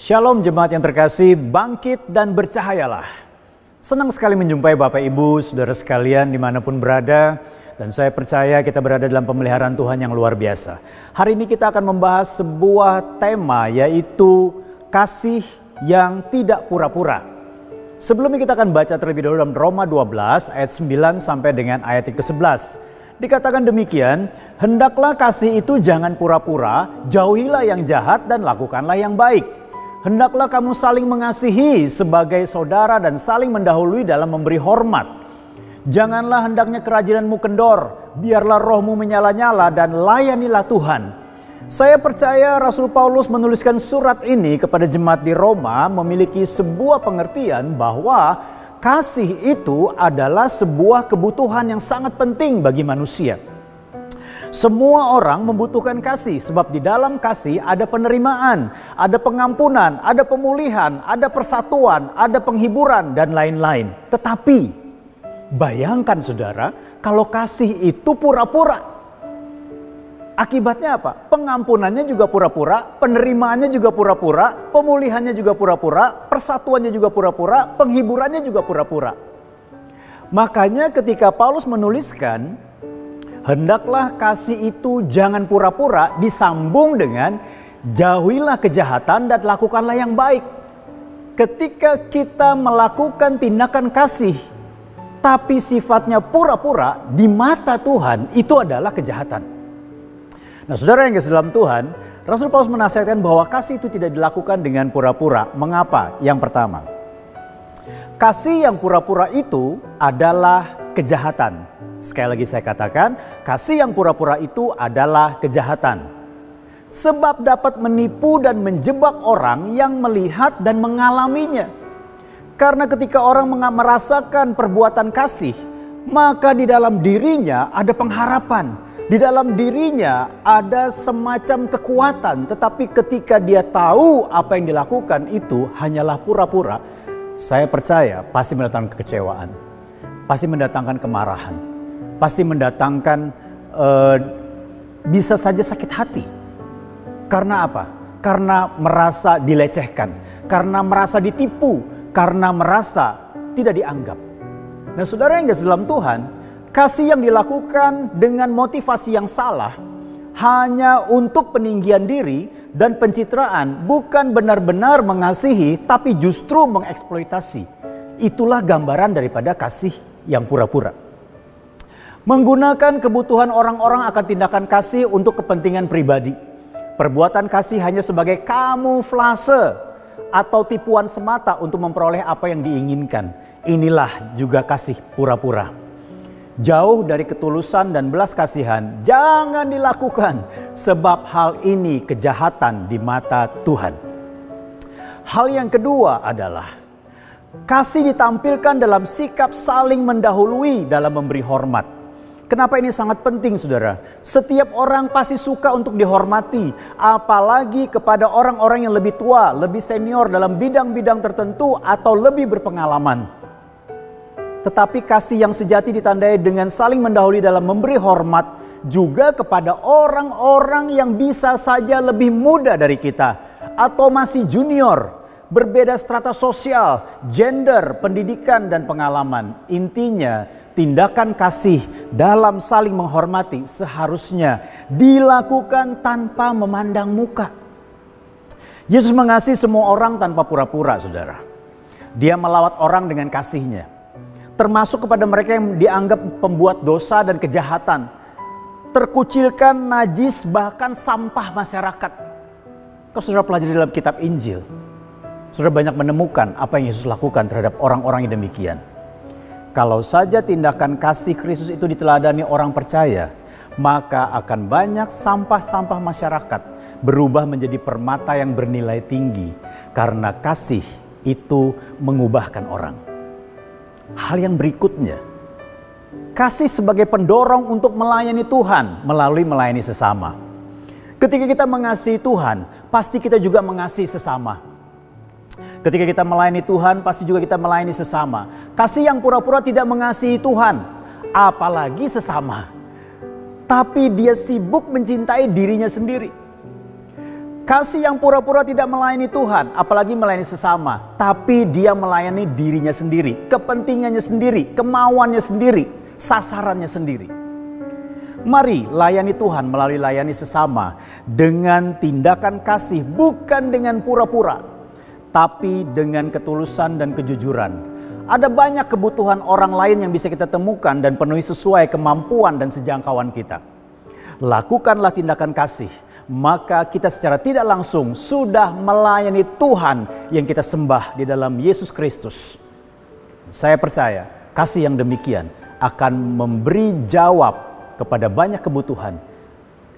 Shalom jemaat yang terkasih, bangkit dan bercahayalah. Senang sekali menjumpai Bapak Ibu, saudara sekalian dimanapun berada. Dan saya percaya kita berada dalam pemeliharaan Tuhan yang luar biasa. Hari ini kita akan membahas sebuah tema, yaitu kasih yang tidak pura-pura. Sebelumnya kita akan baca terlebih dahulu dalam Roma 12 ayat 9 sampai dengan ayat yang ke-11. Dikatakan demikian, hendaklah kasih itu jangan pura-pura, jauhilah yang jahat dan lakukanlah yang baik. Hendaklah kamu saling mengasihi sebagai saudara dan saling mendahului dalam memberi hormat. Janganlah hendaknya kerajinanmu kendor, biarlah rohmu menyala-nyala dan layanilah Tuhan. Saya percaya Rasul Paulus menuliskan surat ini kepada jemaat di Roma memiliki sebuah pengertian bahwa kasih itu adalah sebuah kebutuhan yang sangat penting bagi manusia. Semua orang membutuhkan kasih sebab di dalam kasih ada penerimaan, ada pengampunan, ada pemulihan, ada persatuan, ada penghiburan dan lain-lain. Tetapi bayangkan saudara, kalau kasih itu pura-pura. Akibatnya apa? Pengampunannya juga pura-pura, penerimaannya juga pura-pura, pemulihannya juga pura-pura, persatuannya juga pura-pura, penghiburannya juga pura-pura. Makanya ketika Paulus menuliskan, hendaklah kasih itu jangan pura-pura, disambung dengan jauhilah kejahatan dan lakukanlah yang baik. Ketika kita melakukan tindakan kasih, tapi sifatnya pura-pura, di mata Tuhan itu adalah kejahatan. Nah saudara yang dalam Tuhan, Rasul Paulus menasihatkan bahwa kasih itu tidak dilakukan dengan pura-pura. Mengapa? Yang pertama, kasih yang pura-pura itu adalah kejahatan. Sekali lagi saya katakan, kasih yang pura-pura itu adalah kejahatan. Sebab dapat menipu dan menjebak orang yang melihat dan mengalaminya. Karena ketika orang merasakan perbuatan kasih, maka di dalam dirinya ada pengharapan. Di dalam dirinya ada semacam kekuatan. Tetapi ketika dia tahu apa yang dilakukan itu hanyalah pura-pura, saya percaya pasti mendatangkan kekecewaan. Pasti mendatangkan kemarahan. Pasti mendatangkan bisa saja sakit hati. Karena apa? Karena merasa dilecehkan. Karena merasa ditipu. Karena merasa tidak dianggap. Nah saudara yang dalam Tuhan, kasih yang dilakukan dengan motivasi yang salah hanya untuk peninggian diri dan pencitraan, bukan benar-benar mengasihi tapi justru mengeksploitasi. Itulah gambaran daripada kasih yang pura-pura. Menggunakan kebutuhan orang-orang akan tindakan kasih untuk kepentingan pribadi. Perbuatan kasih hanya sebagai kamuflase atau tipuan semata untuk memperoleh apa yang diinginkan. Inilah juga kasih pura-pura. Jauh dari ketulusan dan belas kasihan jangan dilakukan, sebab hal ini kejahatan di mata Tuhan. Hal yang kedua adalah kasih ditampilkan dalam sikap saling mendahului dalam memberi hormat. Kenapa ini sangat penting saudara? Setiap orang pasti suka untuk dihormati. Apalagi kepada orang-orang yang lebih tua, lebih senior dalam bidang-bidang tertentu atau lebih berpengalaman. Tetapi kasih yang sejati ditandai dengan saling mendahului dalam memberi hormat juga kepada orang-orang yang bisa saja lebih muda dari kita. Atau masih junior, berbeda strata sosial, gender, pendidikan dan pengalaman. Intinya, tindakan kasih dalam saling menghormati seharusnya dilakukan tanpa memandang muka. Yesus mengasihi semua orang tanpa pura-pura, saudara. Dia melawat orang dengan kasihnya. Termasuk kepada mereka yang dianggap pembuat dosa dan kejahatan. Terkucilkan, najis, bahkan sampah masyarakat. Kalau saudara pelajari dalam kitab Injil, saudara banyak menemukan apa yang Yesus lakukan terhadap orang-orang yang demikian. Kalau saja tindakan kasih Kristus itu diteladani orang percaya, maka akan banyak sampah-sampah masyarakat berubah menjadi permata yang bernilai tinggi. Karena kasih itu mengubahkan orang. Hal yang berikutnya, kasih sebagai pendorong untuk melayani Tuhan melalui melayani sesama. Ketika kita mengasihi Tuhan, pasti kita juga mengasihi sesama. Ketika kita melayani Tuhan, pasti juga kita melayani sesama. Kasih yang pura-pura tidak mengasihi Tuhan, apalagi sesama. Tapi dia sibuk mencintai dirinya sendiri. Kasih yang pura-pura tidak melayani Tuhan, apalagi melayani sesama. Tapi dia melayani dirinya sendiri, kepentingannya sendiri, kemauannya sendiri, sasarannya sendiri. Mari layani Tuhan melalui layani sesama dengan tindakan kasih, bukan dengan pura-pura, tapi dengan ketulusan dan kejujuran. Ada banyak kebutuhan orang lain yang bisa kita temukan dan penuhi sesuai kemampuan dan sejangkauan kita. Lakukanlah tindakan kasih, maka kita secara tidak langsung sudah melayani Tuhan yang kita sembah di dalam Yesus Kristus. Saya percaya kasih yang demikian akan memberi jawab kepada banyak kebutuhan,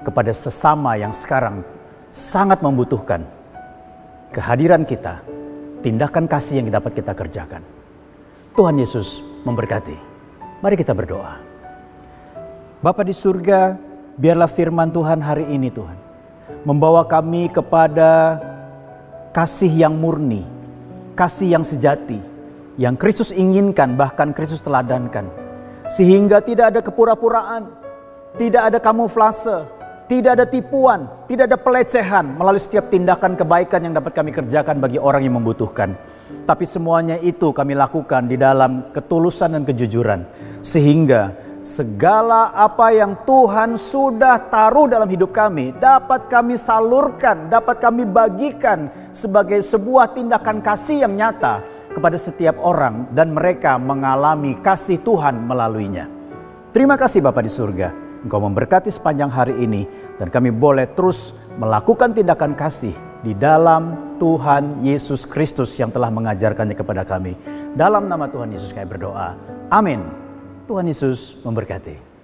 kepada sesama yang sekarang sangat membutuhkan kehadiran kita, tindakan kasih yang dapat kita kerjakan. Tuhan Yesus memberkati. Mari kita berdoa. Bapa di surga, biarlah firman Tuhan hari ini Tuhan membawa kami kepada kasih yang murni, kasih yang sejati, yang Kristus inginkan, bahkan Kristus teladankan. Sehingga tidak ada kepura-puraan, tidak ada kamuflase, tidak ada tipuan, tidak ada pelecehan melalui setiap tindakan kebaikan yang dapat kami kerjakan bagi orang yang membutuhkan. Tapi semuanya itu kami lakukan di dalam ketulusan dan kejujuran. Sehingga segala apa yang Tuhan sudah taruh dalam hidup kami dapat kami salurkan, dapat kami bagikan sebagai sebuah tindakan kasih yang nyata kepada setiap orang, dan mereka mengalami kasih Tuhan melaluinya. Terima kasih Bapa di surga. Engkau memberkati sepanjang hari ini, dan kami boleh terus melakukan tindakan kasih di dalam Tuhan Yesus Kristus yang telah mengajarkannya kepada kami. Dalam nama Tuhan Yesus kami berdoa. Amin. Tuhan Yesus memberkati.